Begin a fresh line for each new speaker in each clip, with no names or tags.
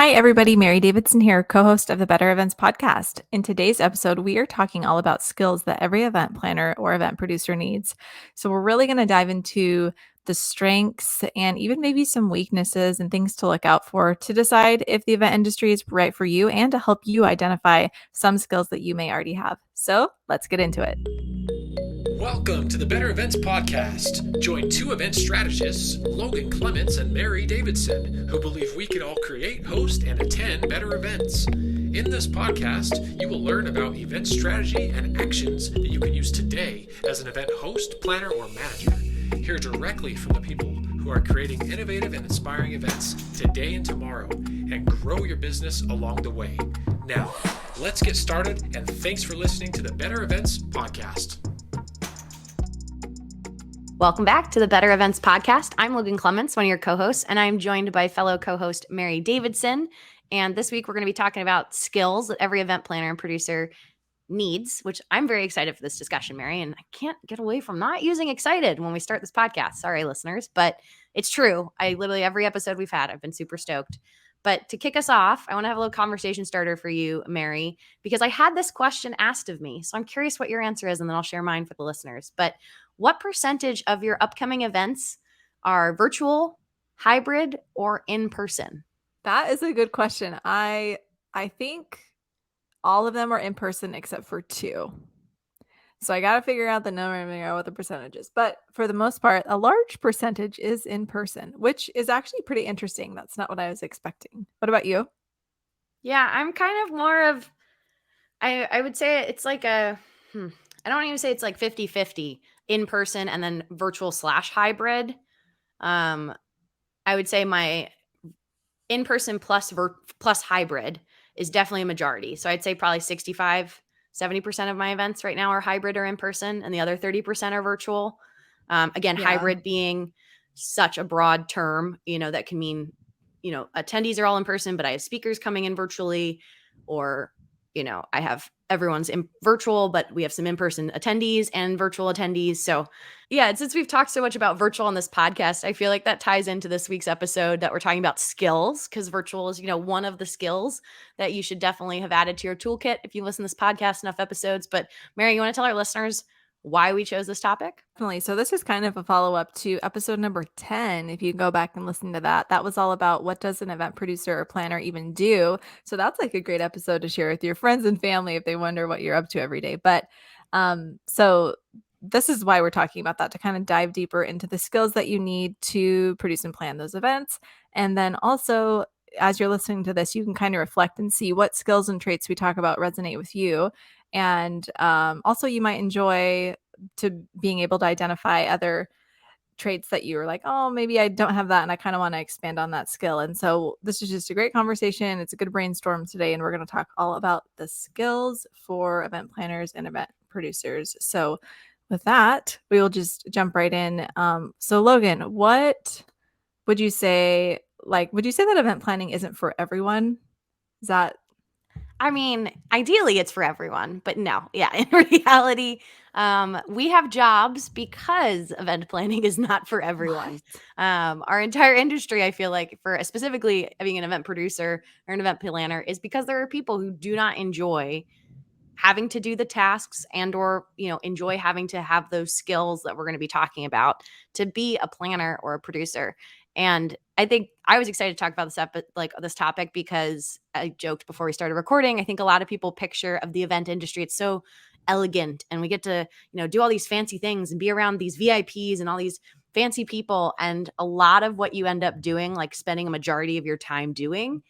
Hi, everybody. Mary Davidson here, co host of the Better Events podcast. In today's episode, we are talking all about skills that every event planner or event producer needs. So, we're really going to dive into the strengths and even maybe some weaknesses and things to look out for to decide if the event industry is right for you and to help you identify some skills that you may already have. So, let's get into it.
Welcome to the Better Events Podcast. Join two event strategists, Logan Clements and Mary Davidson, who believe we can all create, host, and attend better events. In this podcast, you will learn about event strategy and actions that you can use today as an event host, planner, or manager. Hear directly from the people who are creating innovative and inspiring events today and tomorrow, and grow your business along the way. Now, let's get started, and thanks for listening to the Better Events Podcast.
Welcome back to the Better Events Podcast. I'm Logan Clements, one of your co-hosts, and I'm joined by fellow co-host Mary Davidson. And this week we're going to be talking about skills that every event planner and producer needs, which I'm very excited for this discussion, Mary. And I can't get away from not using excited when we start this podcast. Sorry, listeners, but it's true. I literally, every episode we've had, I've been super stoked. But to kick us off, I want to have a little conversation starter for you, Mary, because I had this question asked of me. So I'm curious what your answer is, and then I'll share mine for the listeners. But what percentage of your upcoming events are virtual, hybrid, or in person?
That is a good question. I think all of them are in person except for two. So I got to figure out the number and figure out what the percentage is. But for the most part, a large percentage is in person, which is actually pretty interesting. That's not what I was expecting. What about you?
Yeah, I'm kind of more of, I would say it's like I don't even say it's like 50-50 in person and then virtual / hybrid. I would say my in person plus hybrid is definitely a majority. So I'd say probably 65-70% of my events right now are hybrid or in person, and the other 30% are virtual. Again,
Yeah.
hybrid being such a broad term, that can mean, attendees are all in person, but I have speakers coming in virtually, or, I have everyone's in virtual, but we have some in-person attendees and virtual attendees. So yeah, since we've talked so much about virtual on this podcast, I feel like that ties into this week's episode that we're talking about skills, because virtual is, one of the skills that you should definitely have added to your toolkit if you listen to this podcast enough episodes. But Mary, you want to tell our listeners why we chose this topic?
Definitely. So this is kind of a follow-up to episode number 10. If you go back and listen to that, that was all about what does an event producer or planner even do. So that's like a great episode to share with your friends and family if they wonder what you're up to every day. But so this is why we're talking about that, to kind of dive deeper into the skills that you need to produce and plan those events. And then also, as you're listening to this, you can kind of reflect and see what skills and traits we talk about resonate with you. And also, you might enjoy to being able to identify other traits that you were like, oh, maybe I don't have that, and I kind of want to expand on that skill. And so this is just a great conversation. It's a good brainstorm today, and we're going to talk all about the skills for event planners and event producers. So with that, we will just jump right in. So Logan, what would you say? Would you say that event planning isn't for everyone? Is that
I mean, ideally it's for everyone, but no, yeah, in reality, we have jobs because event planning is not for everyone. Our entire industry, I feel like, for specifically being an event producer or an event planner, is because there are people who do not enjoy having to do the tasks and or enjoy having to have those skills that we're going to be talking about to be a planner or a producer. And I think I was excited to talk about this topic because I joked before we started recording. I think a lot of people picture of the event industry, it's so elegant and we get to do all these fancy things and be around these VIPs and all these fancy people, and a lot of what you end up doing, like spending a majority of your time doing,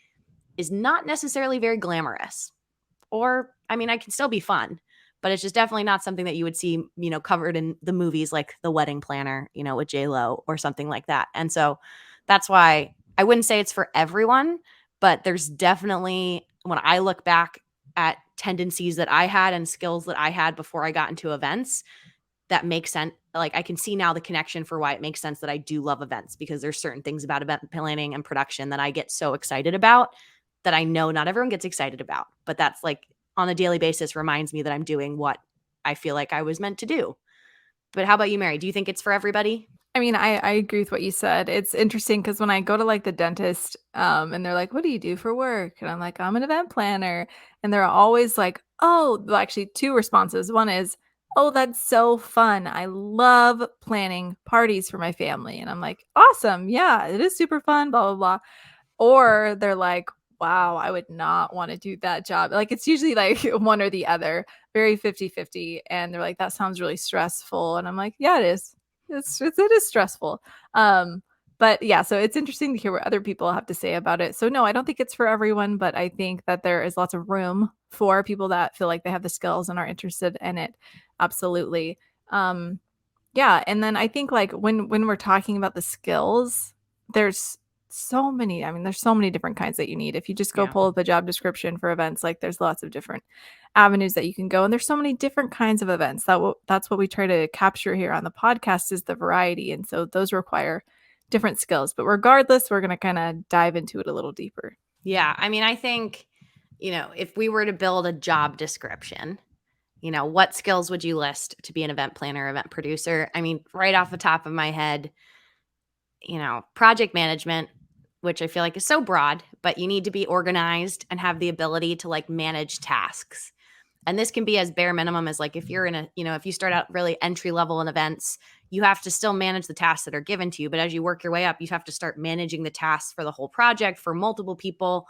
is not necessarily very glamorous. Or, I mean, I can still be fun, but it's just definitely not something that you would see, covered in the movies like The Wedding Planner, with J-Lo or something like that. And so that's why I wouldn't say it's for everyone, but there's definitely, when I look back at tendencies that I had and skills that I had before I got into events, that makes sense. Like, I can see now the connection for why it makes sense that I do love events, because there's certain things about event planning and production that I get so excited about that I know not everyone gets excited about, but that's like on a daily basis reminds me that I'm doing what I feel like I was meant to do. But how about you, Mary? Do you think it's for everybody?
I mean, I agree with what you said. It's interesting because when I go to like the dentist, and they're like, "What do you do for work?" And I'm like, "I'm an event planner." And they're always like, "Oh," well, actually two responses. One is, "Oh, that's so fun. I love planning parties for my family." And I'm like, "Awesome. Yeah, it is super fun, blah, blah, blah." Or they're like, "Wow, I would not want to do that job." Like it's usually like one or the other, very 50-50. And they're like, "That sounds really stressful." And I'm like, "Yeah, it is. It is stressful." Um, but yeah, so it's interesting to hear what other people have to say about it. So no, I don't think it's for everyone, but I think that there is lots of room for people that feel like they have the skills and are interested in it. Absolutely. Um, yeah, and then I think like when we're talking about the skills, there's so many. I mean, there's so many different kinds that you need. If you just go
Yeah.
pull up a job description for events, like there's lots of different avenues that you can go, and there's so many different kinds of events. That's what we try to capture here on the podcast is the variety, and so those require different skills. But regardless, we're going to kind of dive into it a little deeper.
Yeah. I mean, I think, if we were to build a job description, what skills would you list to be an event planner, event producer? I mean, right off the top of my head, project management, which I feel like is so broad, but you need to be organized and have the ability to like manage tasks. And this can be as bare minimum as like if you're in if you start out really entry level in events, you have to still manage the tasks that are given to you. But as you work your way up, you have to start managing the tasks for the whole project for multiple people,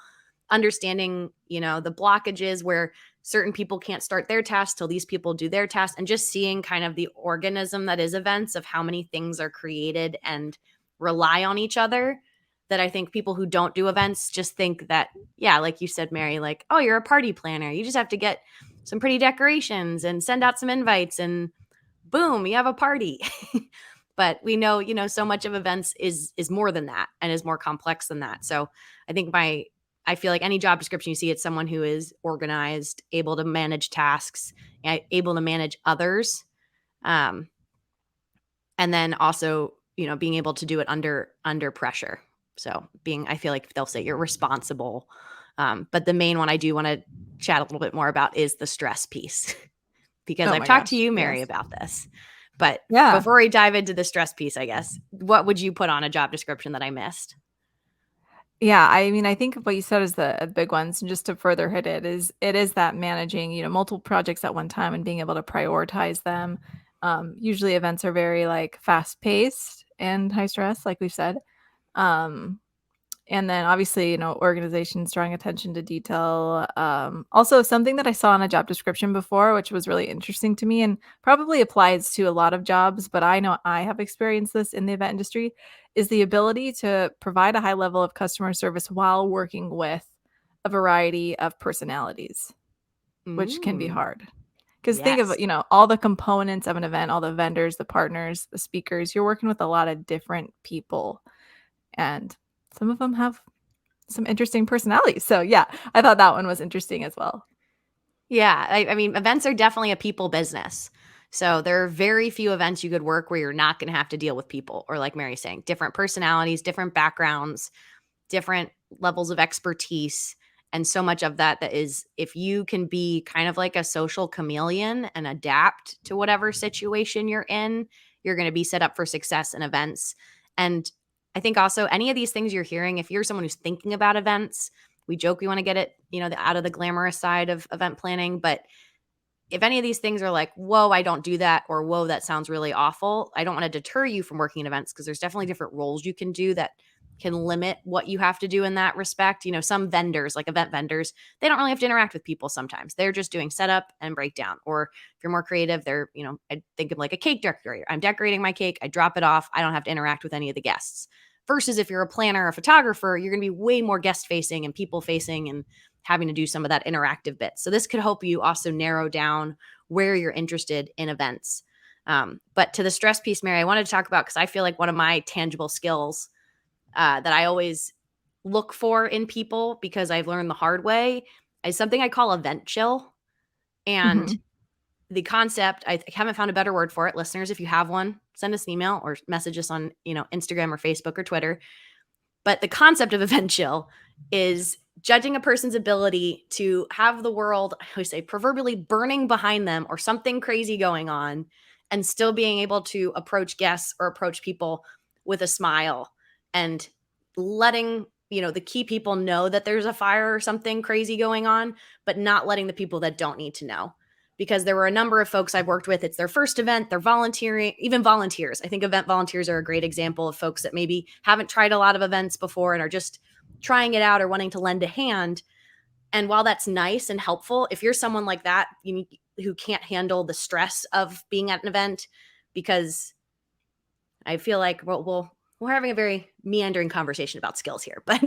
understanding, the blockages where certain people can't start their tasks till these people do their tasks, and just seeing kind of the organism that is events of how many things are created and rely on each other. That I think people who don't do events just think that, yeah, like you said, Mary, like, oh, you're a party planner. You just have to get some pretty decorations and send out some invites and boom, you have a party. But we know, so much of events is more than that and is more complex than that. So I think I feel like any job description you see, it's someone who is organized, able to manage tasks, able to manage others. Um, and then also, being able to do it under pressure. So I feel like they'll say you're responsible. But the main one I do want to chat a little bit more about is the stress piece. Because
Oh
I've
my
talked to
gosh,
you, Mary,
yes.
about this. But
Yeah.
before we dive into the stress piece, I guess, what would you put on a job description that I missed?
Yeah, I mean, I think what you said is the big ones. And just to further hit it is that managing, multiple projects at one time and being able to prioritize them. Usually events are very like fast paced and high stress, like we've said. Um, and then obviously, organizations drawing attention to detail. Also, something that I saw in a job description before, which was really interesting to me and probably applies to a lot of jobs, but I know I have experienced this in the event industry, is the ability to provide a high level of customer service while working with a variety of personalities, which can be
Mm,
hard. Because think of,
yes.
all the components of an event, all the vendors, the partners, the speakers, you're working with a lot of different people. And some of them have some interesting personalities. So yeah, I thought that one was interesting as well.
Yeah. I mean, events are definitely a people business. So there are very few events you could work where you're not going to have to deal with people, or like Mary's saying, different personalities, different backgrounds, different levels of expertise. And so much of that is, if you can be kind of like a social chameleon and adapt to whatever situation you're in, you're going to be set up for success in events. And I think also any of these things you're hearing, if you're someone who's thinking about events, we joke we want to get it, out of the glamorous side of event planning. But if any of these things are like, whoa, I don't do that, or whoa, that sounds really awful, I don't want to deter you from working in events, because there's definitely different roles you can do that can limit what you have to do in that respect. Some vendors, like event vendors, they don't really have to interact with people sometimes. They're just doing setup and breakdown. Or if you're more creative, they're, I think of like a cake decorator. I'm decorating my cake, I drop it off, I don't have to interact with any of the guests. Versus if you're a planner or a photographer, you're going to be way more guest facing and people facing and having to do some of that interactive bit. So this could help you also narrow down where you're interested in events. But to the stress piece, Mary, I wanted to talk about, because I feel like one of my tangible skills that I always look for in people, because I've learned the hard way, is something I call event chill. And
Mhm.
the concept, I haven't found a better word for it. Listeners, if you have one, send us an email or message us on, Instagram or Facebook or Twitter. But the concept of event chill is judging a person's ability to have the world, I always say, proverbially burning behind them or something crazy going on, and still being able to approach guests or approach people with a smile and letting, the key people know that there's a fire or something crazy going on, but not letting the people that don't need to know. Because there were a number of folks I've worked with, it's their first event, they're volunteering, even volunteers. I think event volunteers are a great example of folks that maybe haven't tried a lot of events before and are just trying it out or wanting to lend a hand. And while that's nice and helpful, if you're someone like that, who can't handle the stress of being at an event, because I feel like we're having a very meandering conversation about skills here, but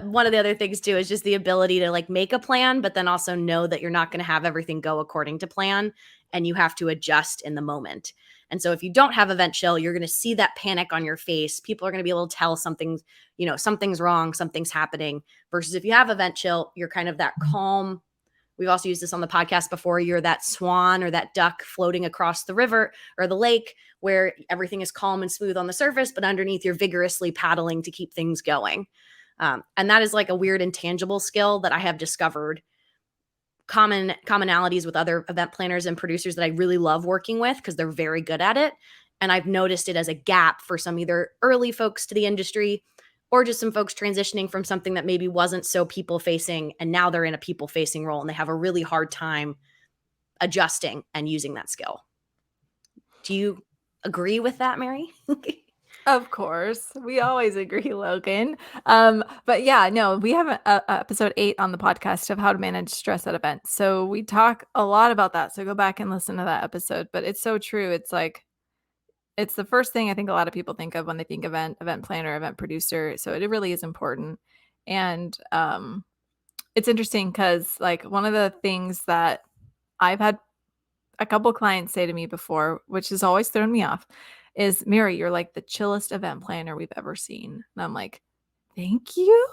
one of the other things too is just the ability to like make a plan, but then also know that you're not going to have everything go according to plan, and you have to adjust in the moment. And so if you don't have event chill, you're going to see that panic on your face. People are going to be able to tell something's wrong, something's happening. Versus if you have event chill, you're kind of that calm. We've also used this on the podcast before. You're that swan or that duck floating across the river or the lake where everything is calm and smooth on the surface, but underneath you're vigorously paddling to keep things going. And that is like a weird intangible skill that I have discovered commonalities with other event planners and producers that I really love working with because they're very good at it. And I've noticed it as a gap for some either early folks to the industry or just some folks transitioning from something that maybe wasn't so people facing, and now they're in a people facing role and they have a really hard time adjusting and using that skill. Do you agree with that, Mary?
Of course. We always agree, Logan. But yeah, no, we have episode 8 on the podcast of how to manage stress at events. So we talk a lot about that. So go back and listen to that episode. But it's so true. It's like, it's the first thing I think a lot of people think of when they think event planner, event producer. So it really is important. And it's interesting because like one of the things that I've had a couple clients say to me before, which has always thrown me off, is Mary, you're like the chillest event planner we've ever seen. And I'm like, thank you.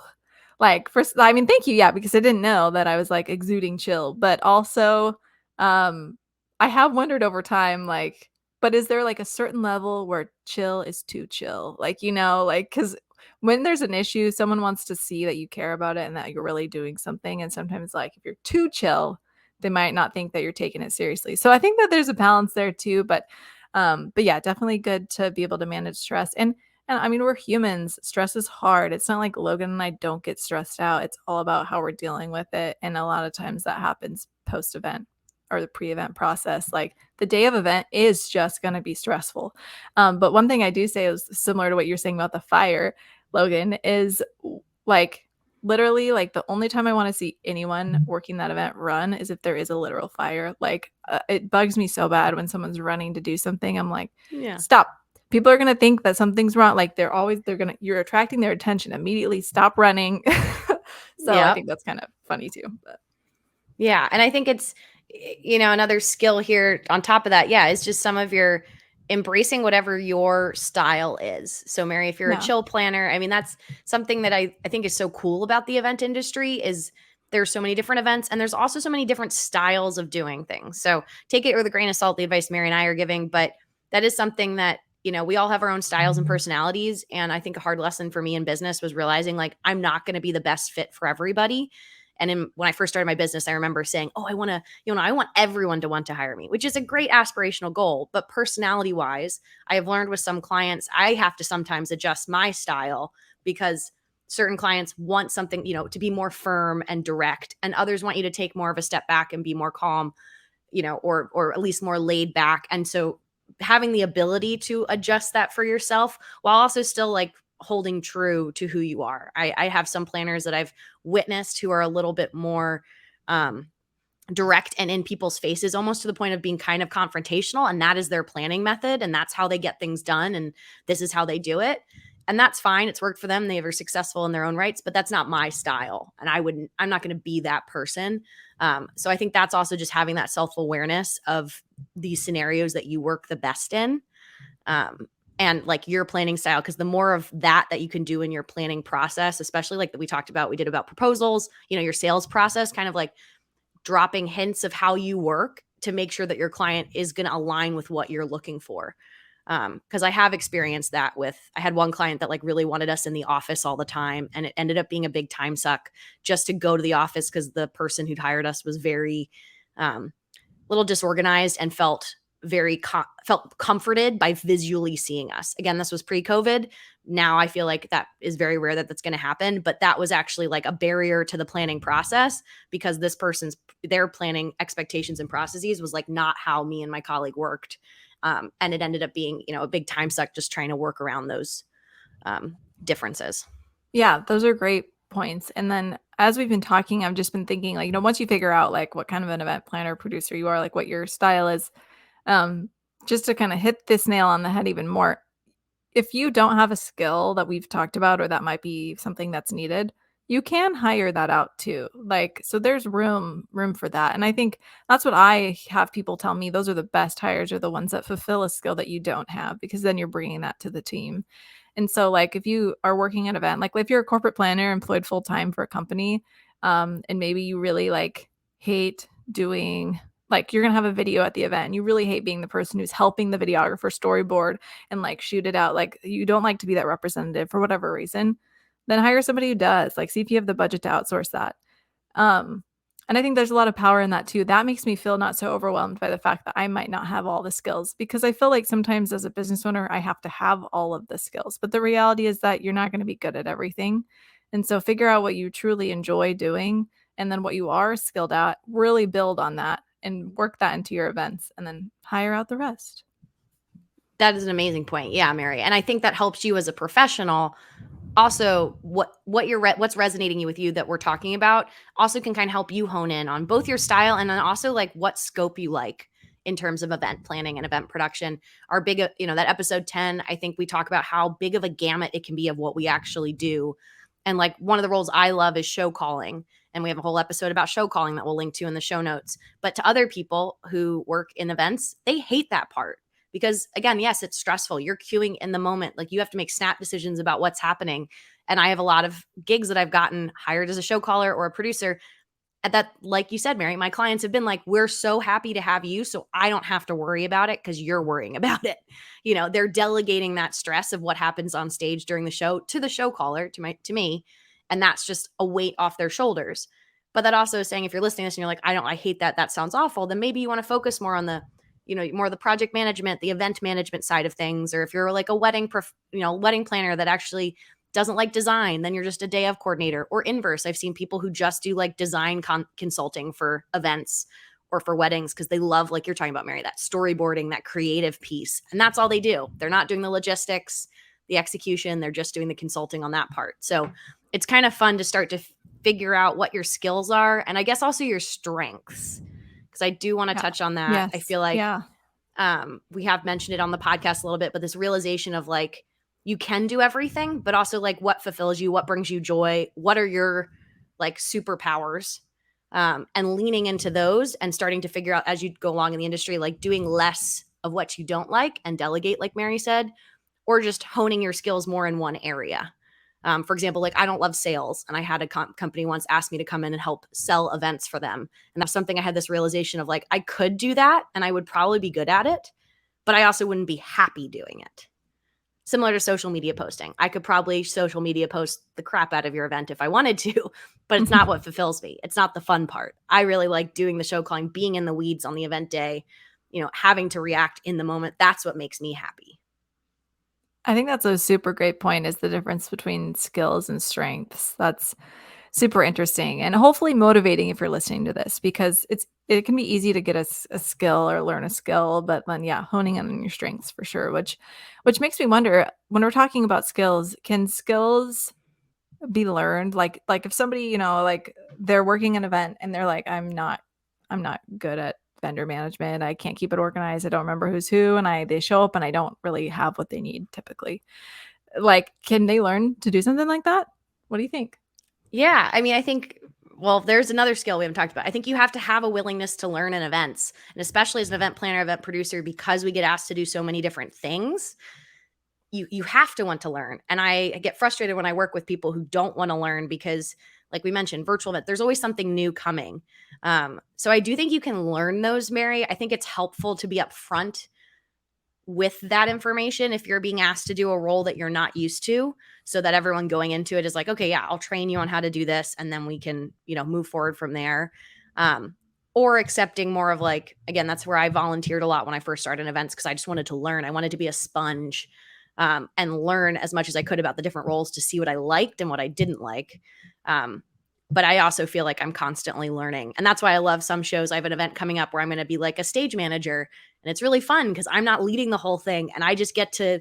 Like, first, I mean, thank you. Yeah, because I didn't know that I was like exuding chill, but also, I have wondered over time, like, but is there like a certain level where chill is too chill? Like, like, because when there's an issue, someone wants to see that you care about it and that you're really doing something. And sometimes, like, if you're too chill, they might not think that you're taking it seriously. So I think that there's a balance there too. But yeah, definitely good to be able to manage stress. And I mean, we're humans. Stress is hard. It's not like Logan and I don't get stressed out. It's all about how we're dealing with it. And a lot of times that happens post-event or the pre-event process. Like the day of event is just going to be stressful. But one thing I do say is similar to what you're saying about the fire, Logan, is like literally like the only time I want to see anyone working that event run is if there is a literal fire. Like it bugs me so bad when someone's running to do something. I'm like,
Yeah.
Stop. People are going to think that something's wrong. Like you're attracting their attention immediately. Stop running. So I think that's kind of funny too. But.
Yeah. And I think it's, another skill here on top of that. Yeah. Is just some of your embracing whatever your style is. So Mary, if you're a chill planner, I mean, that's something that I think is so cool about the event industry is there's so many different events and there's also so many different styles of doing things. So take it with a grain of salt, the advice Mary and I are giving, but that is something that, we all have our own styles and personalities. And I think a hard lesson for me in business was realizing like, I'm not going to be the best fit for everybody. And when I first started my business, I remember saying, I want to, I want everyone to want to hire me, which is a great aspirational goal. But personality wise, I have learned with some clients, I have to sometimes adjust my style because certain clients want something, to be more firm and direct. And others want you to take more of a step back and be more calm, or at least more laid back. And so having the ability to adjust that for yourself while also still like holding true to who you are. I have some planners that I've witnessed who are a little bit more direct and in people's faces, almost to the point of being kind of confrontational. And that is their planning method. And that's how they get things done. And this is how they do it. And that's fine. It's worked for them. They were successful in their own rights, but that's not my style. And I'm not going to be that person. So I think that's also just having that self-awareness of these scenarios that you work the best in. And like your planning style, because the more of that you can do in your planning process, especially like that we did about proposals, your sales process, kind of like dropping hints of how you work to make sure that your client is going to align with what you're looking for. Because I have experienced that I had one client that like really wanted us in the office all the time. And it ended up being a big time suck just to go to the office because the person who'd hired us was very little disorganized and felt felt comforted by visually seeing us. Again, this was pre-COVID. Now I feel like that is very rare that that's going to happen, but that was actually like a barrier to the planning process because their planning expectations and processes was like not how me and my colleague worked. And it ended up being, a big time suck just trying to work around those differences.
Yeah, those are great points. And then as we've been talking, I've just been thinking, like, once you figure out like what kind of an event planner producer you are, like what your style is, um, just to kind of hit this nail on the head even more, if you don't have a skill that we've talked about or that might be something that's needed, you can hire that out too. Like, so there's room for that. And I think that's what I have people tell me, those are the best hires, are the ones that fulfill a skill that you don't have, because then you're bringing that to the team. And so like if you are working an event, like if you're a corporate planner employed full time for a company, and maybe you really like hate doing, like you're gonna have a video at the event and you really hate being the person who's helping the videographer storyboard and like shoot it out, like you don't like to be that representative for whatever reason, then hire somebody who does. Like, see if you have the budget to outsource that. um and I think there's a lot of power in that too. That makes me feel not so overwhelmed by the fact that I might not have all the skills, because I feel like sometimes as a business owner I have to have all of the skills, but the reality is that you're not going to be good at everything. And so figure out what you truly enjoy doing, and then what you are skilled at, really build on that and work that into your events, and then hire out the rest.
That is an amazing point. Yeah, Mary. And I think that helps you as a professional. Also, what's resonating you with you that we're talking about also can kind of help you hone in on both your style and then also like what scope you like in terms of event planning and event production. Our big, that episode 10, I think we talk about how big of a gamut it can be of what we actually do. And like one of the roles I love is show calling. And we have a whole episode about show calling that we'll link to in the show notes. But to other people who work in events, they hate that part. Because again, yes, it's stressful. You're queuing in the moment. Like you have to make snap decisions about what's happening. And I have a lot of gigs that I've gotten hired as a show caller or a producer. And that, like you said, Mary, my clients have been like, we're so happy to have you. So I don't have to worry about it because you're worrying about it. They're delegating that stress of what happens on stage during the show to the show caller, to me. And that's just a weight off their shoulders. But that also is saying, if you're listening to this and you're like, I hate that, that sounds awful, then maybe you want to focus more on the more the project management, the event management side of things. Or if you're like a wedding planner that actually doesn't like design, then you're just a day of coordinator. Or inverse, I've seen people who just do like design consulting for events or for weddings because they love, like you're talking about, Mary, that storyboarding, that creative piece. And that's all they do. They're not doing the logistics, the execution. They're just doing the consulting on that part. So it's kind of fun to start to figure out what your skills are, and I guess also your strengths. Because I do want to touch on that.
Yes.
I feel like we have mentioned it on the podcast a little bit, but this realization of like, you can do everything, but also like what fulfills you, what brings you joy, what are your like superpowers, and leaning into those and starting to figure out as you go along in the industry, like doing less of what you don't like and delegate, like Mary said, or just honing your skills more in one area. For example, like I don't love sales, and I had a company once ask me to come in and help sell events for them. And that's something I had this realization of, like, I could do that and I would probably be good at it, but I also wouldn't be happy doing it. Similar to social media posting. I could probably social media post the crap out of your event if I wanted to, but it's not what fulfills me. It's not the fun part. I really like doing the show calling, being in the weeds on the event day, having to react in the moment. That's what makes me happy.
I think that's a super great point, is the difference between skills and strengths. That's super interesting and hopefully motivating if you're listening to this, because it can be easy to get a skill or learn a skill, but then honing in on your strengths for sure, which makes me wonder, when we're talking about skills, can skills be learned? Like if somebody, like they're working an event and they're like, I'm not good at vendor management. I can't keep it organized. I don't remember who's who. And they show up and I don't really have what they need typically. Like, can they learn to do something like that? What do you think?
Yeah. I mean, I think, well, there's another skill we haven't talked about. I think you have to have a willingness to learn in events, and especially as an event planner, event producer, because we get asked to do so many different things. You have to want to learn. And I get frustrated when I work with people who don't want to learn because, like we mentioned, virtual event, there's always something new coming. So I do think you can learn those, Mary. I think it's helpful to be upfront with that information if you're being asked to do a role that you're not used to, so that everyone going into it is like, okay, yeah, I'll train you on how to do this, and then we can, move forward from there. or accepting more of like, again, that's where I volunteered a lot when I first started events because I just wanted to learn. I wanted to be a sponge, and learn as much as I could about the different roles to see what I liked and what I didn't like. Um, but I also feel like I'm constantly learning. And that's why I love some shows. I have an event coming up where I'm going to be like a stage manager. And it's really fun because I'm not leading the whole thing. And I just get to,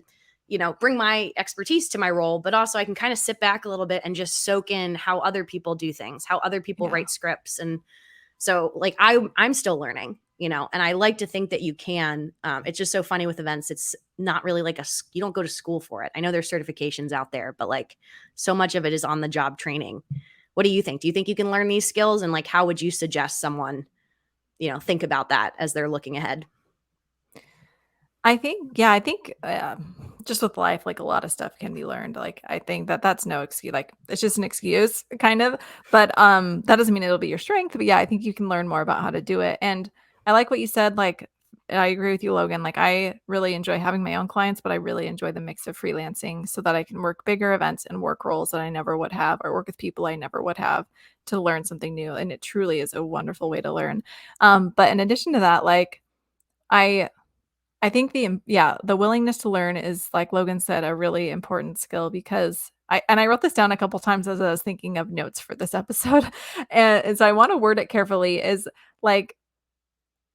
bring my expertise to my role, but also I can kind of sit back a little bit and just soak in how other people do things, how other people
Yeah.
write scripts. And so like I'm still learning, and I like to think that you can. It's just so funny with events. It's not really like you don't go to school for it. I know there's certifications out there, but like so much of it is on the job training. What do you think? Do you think you can learn these skills? And like, how would you suggest someone, think about that as they're looking ahead?
I think just with life, like a lot of stuff can be learned. Like I think that that's no excuse. Like it's just an excuse, kind of. But that doesn't mean it'll be your strength. But yeah, I think you can learn more about how to do it. And I like what you said. Like I agree with you, Logan. Like I really enjoy having my own clients, but I really enjoy the mix of freelancing so that I can work bigger events and work roles that I never would have, or work with people I never would have to learn something new. And it truly is a wonderful way to learn. But in addition to that, like I I think the willingness to learn is, like Logan said, a really important skill because I wrote this down a couple times as I was thinking of notes for this episode, and so I want to word it carefully. Is like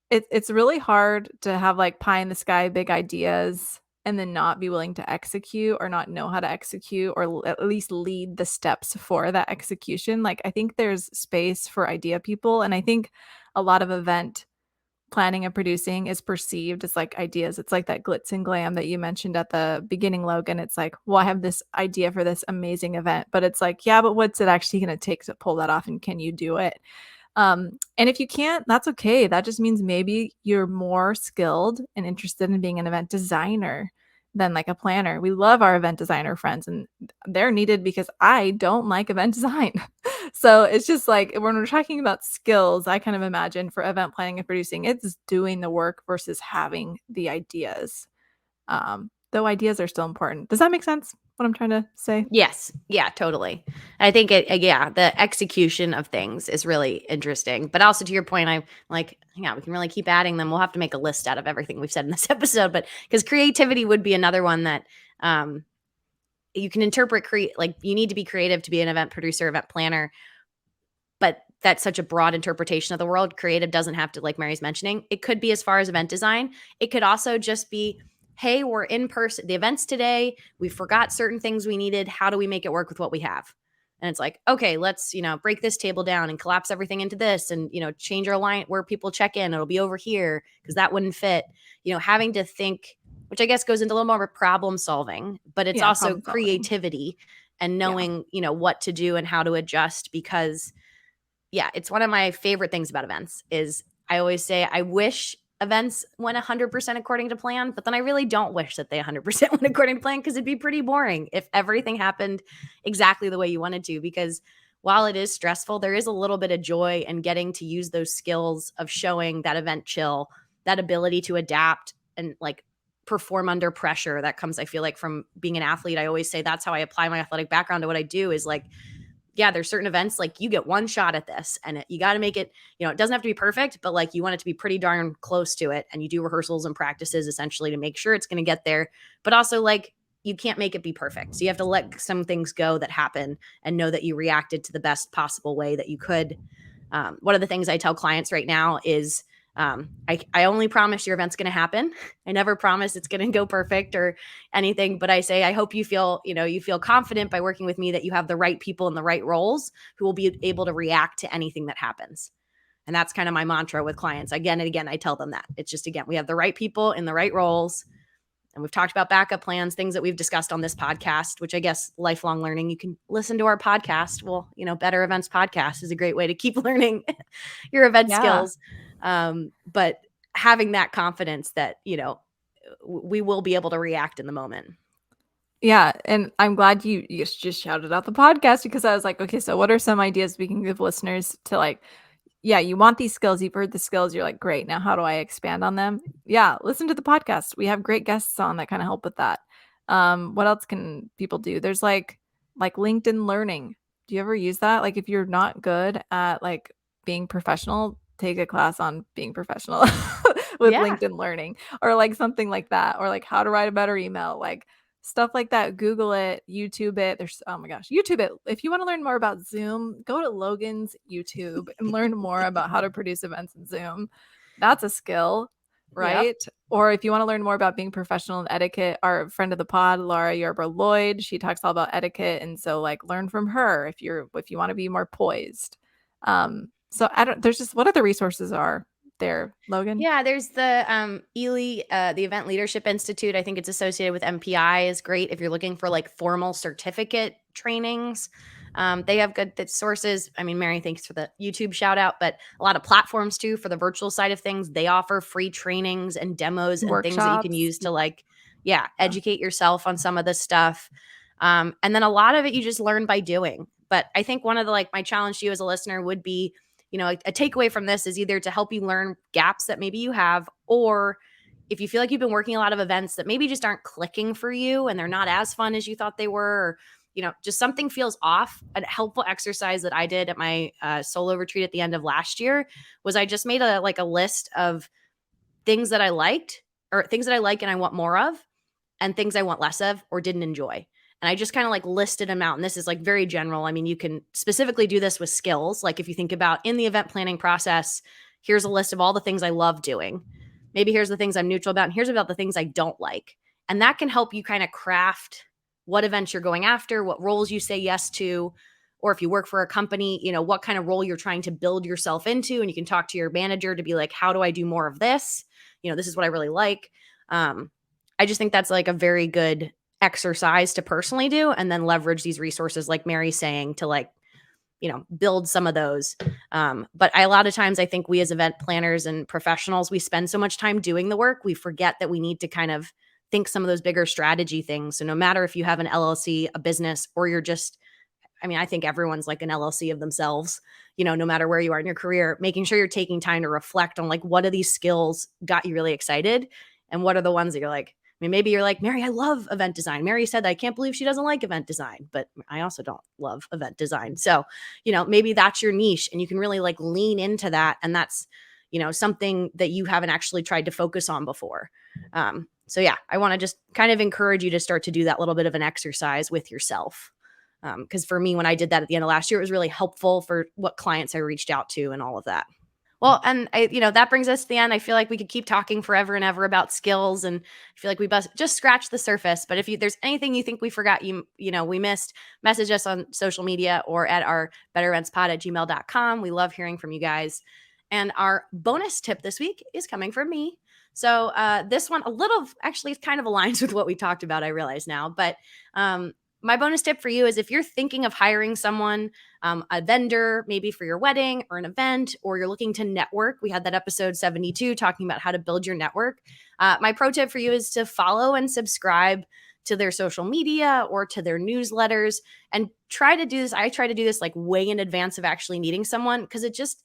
it's really hard to have like pie in the sky big ideas and then not be willing to execute or not know how to execute or at least lead the steps for that execution. Like I think there's space for idea people, and I think a lot of event planning and producing is perceived as like ideas. It's like that glitz and glam that you mentioned at the beginning, Logan. It's like, well, I have this idea for this amazing event, but it's like, yeah, but what's it actually going to take to pull that off? And can you do it? And if you can't, that's okay. That just means maybe you're more skilled and interested in being an event designer than like a planner. We love our event designer friends and they're needed because I don't like event design. So it's just like when we're talking about skills, I kind of imagine for event planning and producing, it's doing the work versus having the ideas. Though ideas are still important. Does that make sense? What I'm trying to say?
Yes. Yeah, totally. I think yeah, the execution of things is really interesting. But also to your point, I'm like, yeah, we can really keep adding them. We'll have to make a list out of everything we've said in this episode, but because creativity would be another one that you can interpret like you need to be creative to be an event producer, event planner, but that's such a broad interpretation of the world. Creative doesn't have to, like Mary's mentioning, it could be as far as event design. It could also just be, hey, we're in person, the event's today. We forgot certain things we needed. How do we make it work with what we have? And it's like, okay, let's, break this table down and collapse everything into this and, change our line where people check in. It'll be over here because that wouldn't fit, having to think, which I guess goes into a little more of a problem solving, but it's
Yeah,
also
problem solving.
creativity and
Yeah.
knowing, what to do and how to adjust because yeah, it's one of my favorite things about events is I always say I wish events went 100% according to plan, but then I really don't wish that they 100% went according to plan because it'd be pretty boring if everything happened exactly the way you wanted to because while it is stressful, there is a little bit of joy in getting to use those skills of showing that event chill, that ability to adapt and like perform under pressure that comes, I feel like, from being an athlete. I always say that's how I apply my athletic background to what I do is like yeah, there's certain events like you get one shot at this and you got to make it, it doesn't have to be perfect, but like you want it to be pretty darn close to it. And you do rehearsals and practices essentially to make sure it's going to get there. But also, like, you can't make it be perfect. So you have to let some things go that happen and know that you reacted to the best possible way that you could. One of the things I tell clients right now is I only promise your event's going to happen. I never promise it's going to go perfect or anything, but I say, I hope you feel, you feel confident by working with me that you have the right people in the right roles who will be able to react to anything that happens. And that's kind of my mantra with clients. Again and again, I tell them that it's just, again, we have the right people in the right roles. And we've talked about backup plans, things that we've discussed on this podcast, which I guess lifelong learning, you can listen to our podcast. Well, Better Events Podcast is a great way to keep learning your event
Yeah.
skills. But having that confidence that, we will be able to react in the moment.
Yeah, and I'm glad you just shouted out the podcast because I was like, okay, so what are some ideas we can give listeners to like, yeah, you want these skills, you've heard the skills, you're like, great, now how do I expand on them? Yeah, listen to the podcast. We have great guests on that kind of help with that. What else can people do? There's like LinkedIn Learning. Do you ever use that? Like if you're not good at like being professional, take a class on being professional with
Yeah.
LinkedIn Learning or like something like that, or like how to write a better email, like stuff like that. Google it, YouTube it. There's, oh my gosh, YouTube it. If you want to learn more about Zoom, go to Logan's YouTube and learn more about how to produce events in Zoom. That's a skill,
Yep.
right? Or if you want to learn more about being professional in etiquette, our friend of the pod, Laura Yerba Lloyd, she talks all about etiquette. And so like learn from her if you want to be more poised. So I don't, there's just, what other resources are there, Logan?
Yeah, there's the ELE, the Event Leadership Institute. I think it's associated with MPI is great if you're looking for like formal certificate trainings. They have good sources. I mean, Mary, thanks for the YouTube shout out, but a lot of platforms too for the virtual side of things. They offer free trainings and demos and things that you can
Workshops.
use to like, yeah,
Yeah.
educate yourself on some of this stuff. And then a lot of it you just learn by doing. But I think one of the like my challenge to you as a listener would be, a takeaway from this is either to help you learn gaps that maybe you have, or if you feel like you've been working a lot of events that maybe just aren't clicking for you and they're not as fun as you thought they were, or, just something feels off. A helpful exercise that I did at my solo retreat at the end of last year was I just made a list of things that I liked or things that I like and I want more of, and things I want less of or didn't enjoy. And I just kind of like listed them out. And this is like very general. I mean, you can specifically do this with skills. Like if you think about in the event planning process, here's a list of all the things I love doing. Maybe here's the things I'm neutral about, and here's about the things I don't like. And that can help you kind of craft what events you're going after, what roles you say yes to, or if you work for a company, what kind of role you're trying to build yourself into. And you can talk to your manager to be like, how do I do more of this? This is what I really like. I just think that's like a very good exercise to personally do, and then leverage these resources like Mary's saying to like, build some of those. But a lot of times I think we as event planners and professionals, we spend so much time doing the work, we forget that we need to kind of think some of those bigger strategy things. So no matter if you have an LLC, a business, or you're just, I mean, I think everyone's like an LLC of themselves, no matter where you are in your career, making sure you're taking time to reflect on like, what are these skills got you really excited? And what are the ones that you're like, I mean, maybe you're like, Mary, I love event design. Mary said, I can't believe she doesn't like event design, but I also don't love event design. So, maybe that's your niche and you can really like lean into that. And that's, something that you haven't actually tried to focus on before. So yeah, I want to just kind of encourage you to start to do that little bit of an exercise with yourself. Because for me, when I did that at the end of last year, it was really helpful for what clients I reached out to and all of that. Well, and that brings us to the end. I feel like we could keep talking forever and ever about skills, and I feel like we just scratched the surface. But if there's anything you think we forgot, we missed, message us on social media or at our bettereventspod@gmail.com. We love hearing from you guys. And our bonus tip this week is coming from me. So this one actually it kind of aligns with what we talked about, I realize now. But my bonus tip for you is if you're thinking of hiring someone, a vendor, maybe for your wedding or an event, or you're looking to network. We had that episode 72 talking about how to build your network. My pro tip for you is to follow and subscribe to their social media or to their newsletters, and try to do this. I try to do this like way in advance of actually meeting someone, because it just,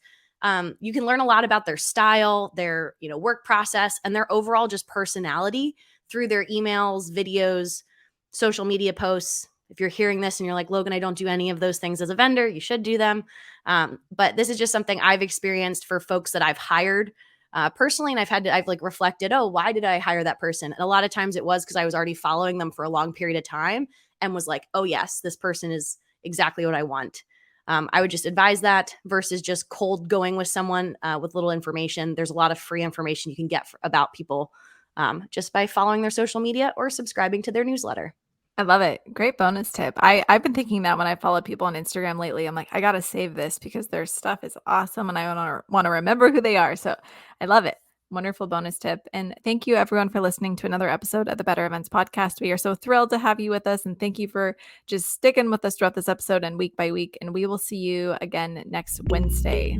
you can learn a lot about their style, their, work process, and their overall just personality through their emails, videos, social media posts. If you're hearing this and you're like, Logan, I don't do any of those things as a vendor, you should do them. But this is just something I've experienced for folks that I've hired personally. And I've like reflected, oh, why did I hire that person? And a lot of times it was because I was already following them for a long period of time and was like, oh yes, this person is exactly what I want. I would just advise that versus just cold going with someone with little information. There's a lot of free information you can get about people just by following their social media or subscribing to their newsletter.
I love it. Great bonus tip. I've been thinking that when I follow people on Instagram lately, I'm like, I gotta save this because their stuff is awesome and I want to remember who they are. So I love it. Wonderful bonus tip. And thank you everyone for listening to another episode of the Better Events Podcast. We are so thrilled to have you with us, and thank you for just sticking with us throughout this episode and week by week. And we will see you again next Wednesday.